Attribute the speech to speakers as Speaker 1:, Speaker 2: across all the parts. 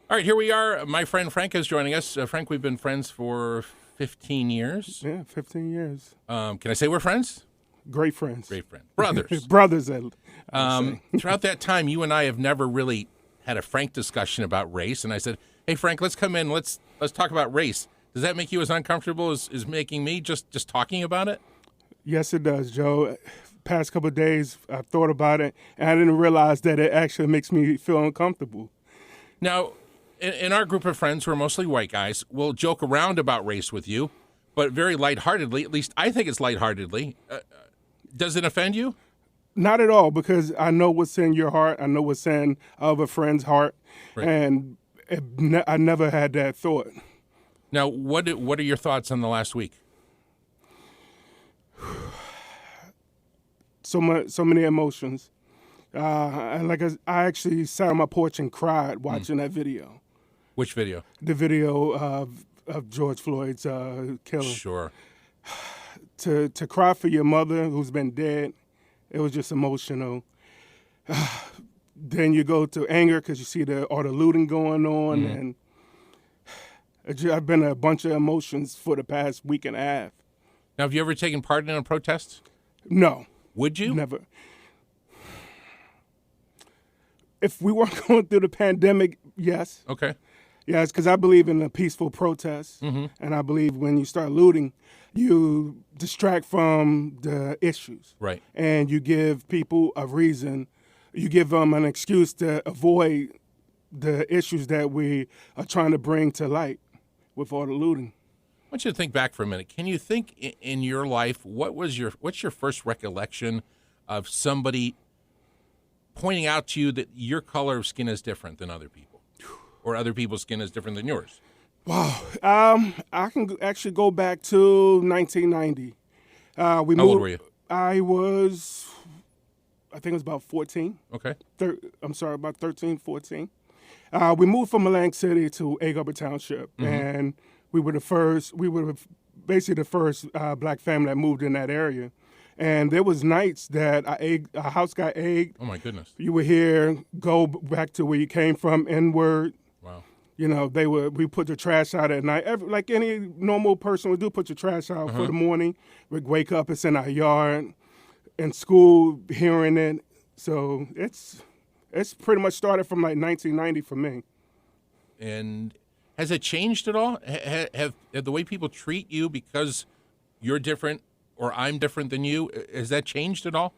Speaker 1: All right, here we are. My friend Frank is joining us. Frank, we've been friends for 15 years.
Speaker 2: Yeah, 15 years.
Speaker 1: Can I say we're friends?
Speaker 2: Great friends.
Speaker 1: Great friends. Brothers.
Speaker 2: Brothers, I would say.
Speaker 1: Throughout that time, you and I have never really had a frank discussion about race. And I said, hey, Frank, let's come in. Let's talk about race. Does that make you as uncomfortable as making me just talking about it?
Speaker 2: Yes, it does, Joe. Past couple of days, I thought about it, and I didn't realize that it actually makes me feel uncomfortable.
Speaker 1: Now, in our group of friends who are mostly white guys, we'll joke around about race with you, but very lightheartedly. At least I think it's lightheartedly. Does it offend you?
Speaker 2: Not at all, because I know what's in your heart. I know what's in other friend's heart,
Speaker 1: Right.
Speaker 2: and I never had that thought.
Speaker 1: Now, what are your thoughts on the last week?
Speaker 2: So many emotions. And I actually sat on my porch and cried watching that video.
Speaker 1: Which video?
Speaker 2: The video of George Floyd's killing.
Speaker 1: Sure.
Speaker 2: To cry for your mother who's been dead, it was just emotional. Then you go to anger because you see all the looting going on, and I've been a bunch of emotions for the past week and a half.
Speaker 1: Now, have you ever taken part in a protest?
Speaker 2: No.
Speaker 1: Would you?
Speaker 2: Never. If we weren't going through the pandemic, yes.
Speaker 1: Okay.
Speaker 2: Yes, because I believe in a peaceful protest, and I believe when you start looting, you distract from the issues.
Speaker 1: Right.
Speaker 2: And you give people a reason, you give them an excuse to avoid the issues that we are trying to bring to light with all the looting.
Speaker 1: I want you to think back for a minute. Can you think in your life, what's your first recollection of somebody pointing out to you that your color of skin is different than other people, or other people's skin is different than yours?
Speaker 2: Wow. I can actually go back to 1990.
Speaker 1: How old were you?
Speaker 2: I think it was about 14.
Speaker 1: Okay.
Speaker 2: About 13, 14. We moved from Atlantic City to Egg Harbor Township, and we were basically the first black family that moved in that area. And there was nights that a house got egged.
Speaker 1: Oh, my goodness.
Speaker 2: You would hear, go back to where you came from, N-word.
Speaker 1: Wow.
Speaker 2: You know, we put the trash out at night. Like any normal person would do, put your trash out for the morning. We'd wake up, it's in our yard. In school, hearing it. So it's pretty much started from like 1990 for me.
Speaker 1: And has it changed at all? Have the way people treat you because you're different or I'm different than you, has that changed at all?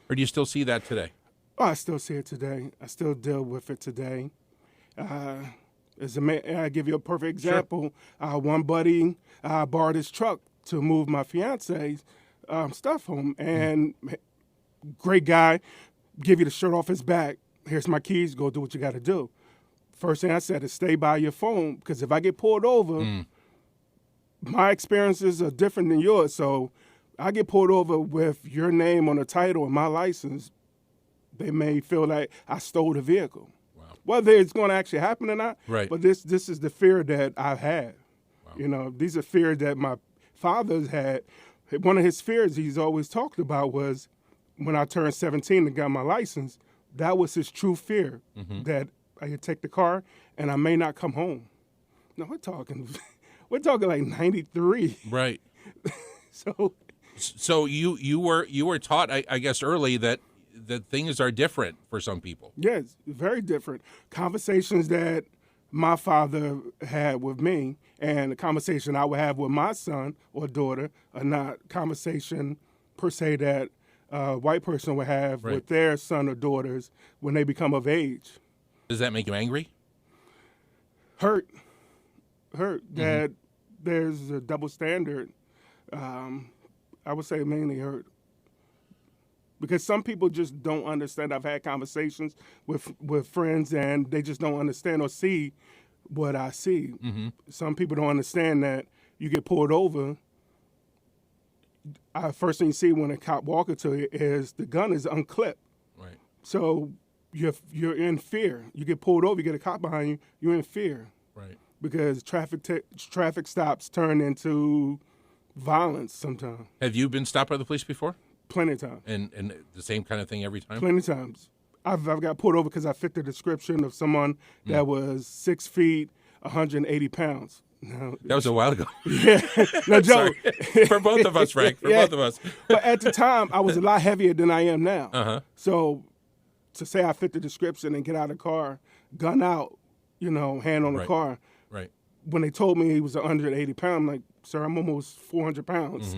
Speaker 1: Or do you still see that today?
Speaker 2: Oh, I still see it today. I still deal with it today. I give you a perfect example.
Speaker 1: Sure.
Speaker 2: One buddy borrowed his truck to move my fiance's stuff home, and great guy, give you the shirt off his back. Here's my keys. Go do what you got to do. First thing I said is stay by your phone, because if I get pulled over, my experiences are different than yours. So I get pulled over with your name on the title and my license, they may feel like I stole the vehicle.
Speaker 1: Wow.
Speaker 2: Whether it's going to actually happen or not,
Speaker 1: Right.
Speaker 2: but this is the fear that I've had.
Speaker 1: Wow.
Speaker 2: You know, these are fears that my father's had. One of his fears he's always talked about was when I turned 17 and got my license, that was his true fear, that I could take the car and I may not come home. No, we're talking like 93.
Speaker 1: Right.
Speaker 2: So
Speaker 1: you were taught, I guess, early that things are different for some people.
Speaker 2: yes, very different. Conversations that my father had with me and the conversation I would have with my son or daughter are not conversation per se that a white person would have
Speaker 1: Right.
Speaker 2: with their son or daughters when they become of age.
Speaker 1: Does that make you angry?
Speaker 2: Hurt that there's a double standard. I would say mainly hurt. Because some people just don't understand. I've had conversations with friends and they just don't understand or see what I see. Some people don't understand that you get pulled over. First thing you see when a cop walks to you is the gun is unclipped.
Speaker 1: Right.
Speaker 2: So you're in fear. You get pulled over, you get a cop behind you, you're in fear.
Speaker 1: Right.
Speaker 2: Because traffic stops turn into violence sometimes.
Speaker 1: Have you been stopped by the police before?
Speaker 2: Plenty of times.
Speaker 1: And the same kind of thing every time?
Speaker 2: Plenty of times. I've got pulled over because I fit the description of someone that was 6 feet, 180 pounds. Now,
Speaker 1: That was a while ago.
Speaker 2: yeah. Now, Joe.
Speaker 1: For both of us, Frank. For both of us.
Speaker 2: But at the time, I was a lot heavier than I am now.
Speaker 1: Uh-huh.
Speaker 2: So to say I fit the description and get out of the car, gun out, hand on the
Speaker 1: Right.
Speaker 2: car.
Speaker 1: Right.
Speaker 2: When they told me he was 180 pounds, I'm like, sir, I'm almost 400 pounds.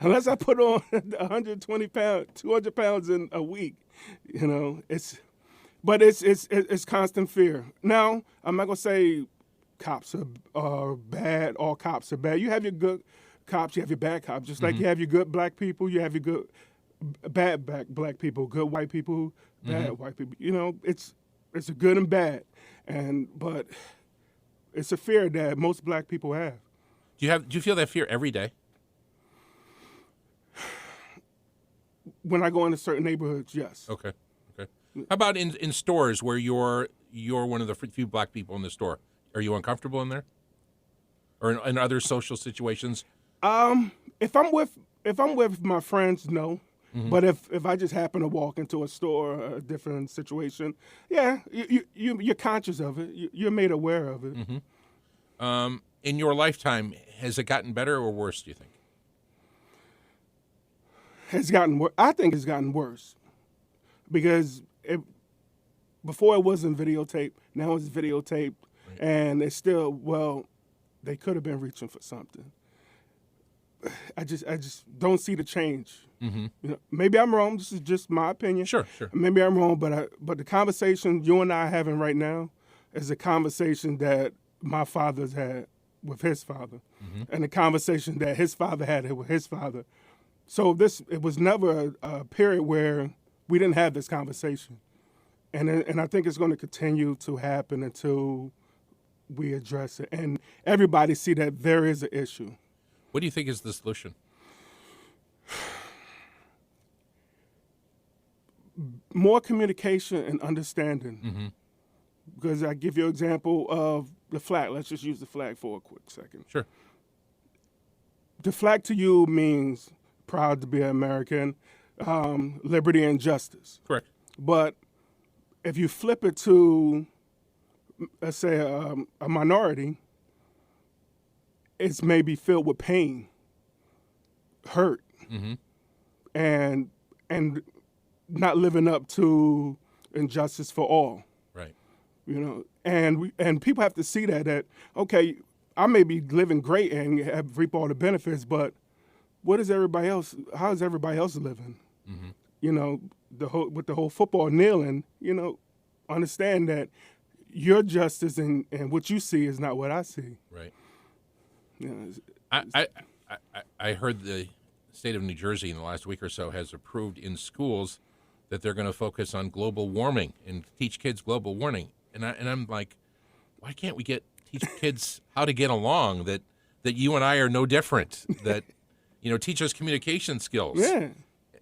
Speaker 2: Unless I put on 120 pounds, 200 pounds in a week, it's constant fear. Now, I'm not going to say cops are bad, all cops are bad. You have your good cops, you have your bad cops. Just like you have your good black people, you have your good bad black people, good white people, bad white people. It's a good and bad. But it's a fear that most black people have.
Speaker 1: Do you feel that fear every day?
Speaker 2: When I go into certain neighborhoods, yes.
Speaker 1: Okay. How about in stores where you're one of the few black people in the store? Are you uncomfortable in there? Or in other social situations?
Speaker 2: If I'm with my friends, no. But if I just happen to walk into a store or a different situation, yeah, you're conscious of it. You're made aware of it.
Speaker 1: In your lifetime, has it gotten better or worse, do you think?
Speaker 2: It's gotten worse. I think it's gotten worse because before it wasn't videotaped. Now it's videotaped, and it's still, they could have been reaching for something. I just don't see the change. Maybe I'm wrong. This is just my opinion.
Speaker 1: Sure.
Speaker 2: Maybe I'm wrong, but the conversation you and I are having right now is a conversation that my father's had with his father, and the conversation that his father had with his father. So it was never a period where we didn't have this conversation, and I think it's going to continue to happen until we address it, and everybody see that there is an issue.
Speaker 1: What do you think is the solution?
Speaker 2: More communication and understanding. Because I give you an example of the flag. Let's just use the flag for a quick second.
Speaker 1: Sure.
Speaker 2: The flag to you means proud to be an American, liberty and justice.
Speaker 1: Correct.
Speaker 2: But if you flip it to, let's say, a minority, it's maybe filled with pain, hurt, and not living up to injustice for all.
Speaker 1: Right.
Speaker 2: And people have to see that okay, I may be living great and reap all the benefits, but what is everybody else? How is everybody else living? With the whole football kneeling. Understand that your justice and what you see is not what I see.
Speaker 1: Right.
Speaker 2: You
Speaker 1: I heard the state of New Jersey in the last week or so has approved in schools that they're going to focus on global warming and teach kids global warming. And I'm like, why can't we teach kids how to get along? That you and I are no different. That teach us communication skills.
Speaker 2: Yeah.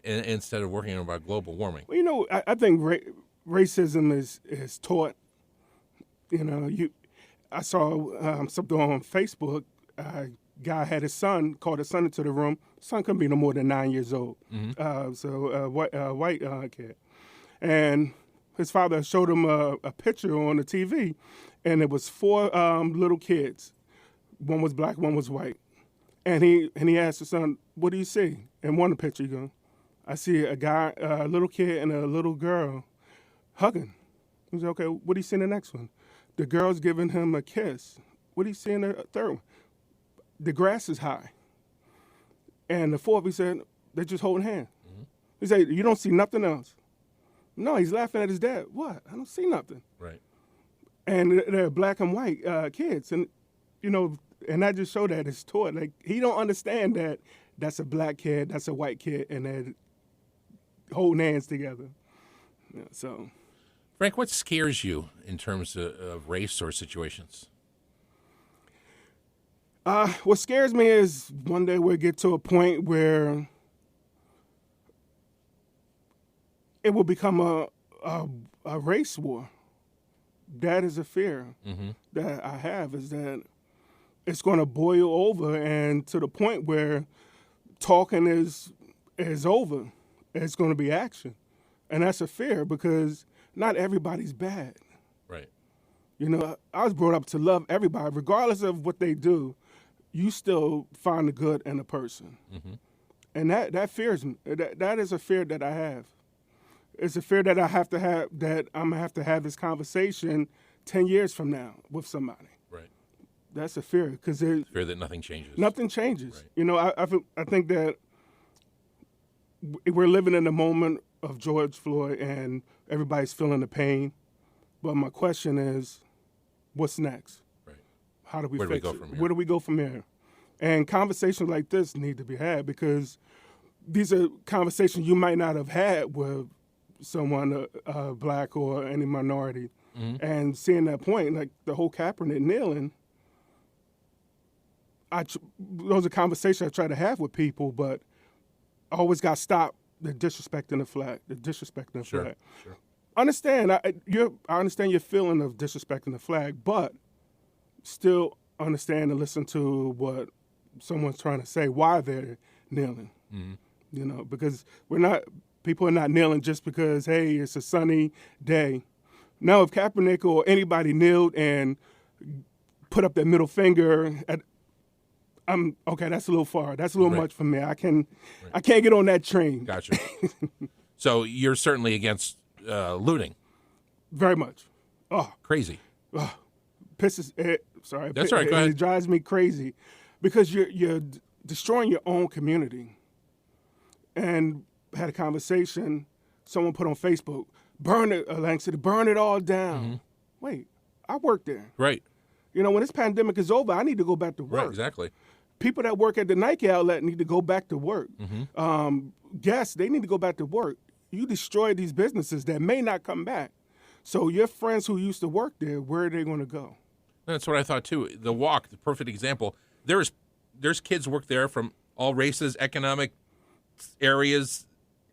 Speaker 1: Instead of worrying about global warming.
Speaker 2: Well, I think racism is taught. I saw something on Facebook. A guy had called his son into the room. Son couldn't be no more than 9 years old. So white kid. And his father showed him a picture on the TV, and it was 4 little kids. One was black, one was white. And he asked his son, "What do you see?" And one picture, he goes, "I see a little kid and a little girl hugging." He said, "Okay, what do you see in the next one?" The girl's giving him a kiss. What do you see in the third one? The grass is high. And the fourth, he said, they're just holding hands. He said, "You don't see nothing else?" No, he's laughing at his dad. "What? I don't see nothing."
Speaker 1: Right.
Speaker 2: And they're black and white kids. And, and that just showed that it's taught. Like, he don't understand that that's a black kid, that's a white kid, and they're holding hands together. So,
Speaker 1: Frank, what scares you in terms of race or situations?
Speaker 2: What scares me is one day we'll get to a point where it will become a race war. That is a fear that I have, is that it's going to boil over, and to the point where talking is over. It's going to be action. And that's a fear because not everybody's bad.
Speaker 1: Right.
Speaker 2: You know, I was brought up to love everybody, regardless of what they do. You still find the good in a person, and that fears me. That is a fear that I have. It's a fear that I have to have. That I'm gonna have to have this conversation 10 years from now with somebody.
Speaker 1: Right.
Speaker 2: That's a fear because
Speaker 1: Fear that nothing changes.
Speaker 2: nothing changes.
Speaker 1: Right.
Speaker 2: You know, I think that we're living in a moment of George Floyd, and everybody's feeling the pain. But my question is, what's next?
Speaker 1: Right.
Speaker 2: How do we
Speaker 1: Where do we
Speaker 2: fix
Speaker 1: go
Speaker 2: it?
Speaker 1: from here?
Speaker 2: Where do we go from here? And conversations like this need to be had because these are conversations you might not have had with someone black or any minority. And seeing that point, like the whole Kaepernick kneeling, those are conversations I try to have with people, but I always got stopped. The disrespecting the flag, flag.
Speaker 1: Sure.
Speaker 2: Understand, I understand your feeling of disrespecting the flag, but still understand and listen to what someone's trying to say, why they're kneeling. You know, because people are not kneeling just because, hey, it's a sunny day. Now, if Kaepernick or anybody kneeled and put up their middle finger, okay, that's a little far. That's a little much for me. I can't get on that train.
Speaker 1: Gotcha. So you're certainly against looting.
Speaker 2: Very much. Oh,
Speaker 1: Crazy.
Speaker 2: pisses. Sorry.
Speaker 1: That's all right. Go ahead.
Speaker 2: It drives me crazy because you're destroying your own community. And I had a conversation. Someone put on Facebook, burn it, Atlantic City, burn it all down. Wait, I work there.
Speaker 1: Right.
Speaker 2: You know, when this pandemic is over, I need to go back to work.
Speaker 1: Right. Exactly.
Speaker 2: People that work at the Nike outlet need to go back to work. Guests, they need to go back to work. You destroy these businesses that may not come back. So your friends who used to work there, where are they going to go?
Speaker 1: That's what I thought too. The Walk, the perfect example. There's kids work there from all races, economic areas,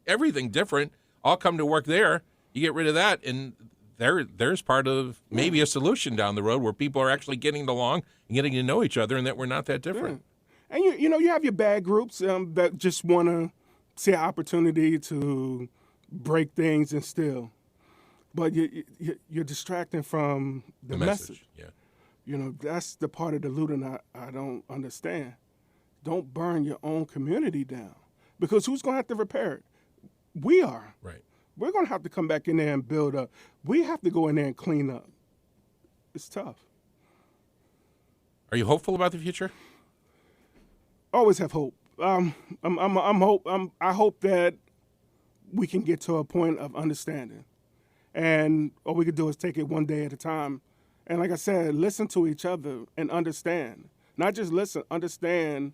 Speaker 1: everything different. All come to work there. You get rid of that, and there's part of maybe a solution down the road where people are actually getting along and getting to know each other, and that we're not that different.
Speaker 2: Yeah. And you know you have your bad groups that just want to see an opportunity to break things and steal, but you're distracting from the message.
Speaker 1: Yeah.
Speaker 2: You know, that's the part of the looting I don't understand. Don't burn your own community down because who's going to have to repair it? We are.
Speaker 1: Right.
Speaker 2: We're going to have to come back in there and build up. We have to go in there and clean up. It's tough.
Speaker 1: Are you hopeful about the future?
Speaker 2: Always have hope. I hope that we can get to a point of understanding, and all we can do is take it one day at a time. And like I said, listen to each other and understand. Not just listen, understand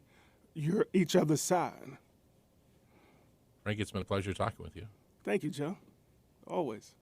Speaker 2: each other's side.
Speaker 1: Frank, it's been a pleasure talking with you.
Speaker 2: Thank you, Joe. Always.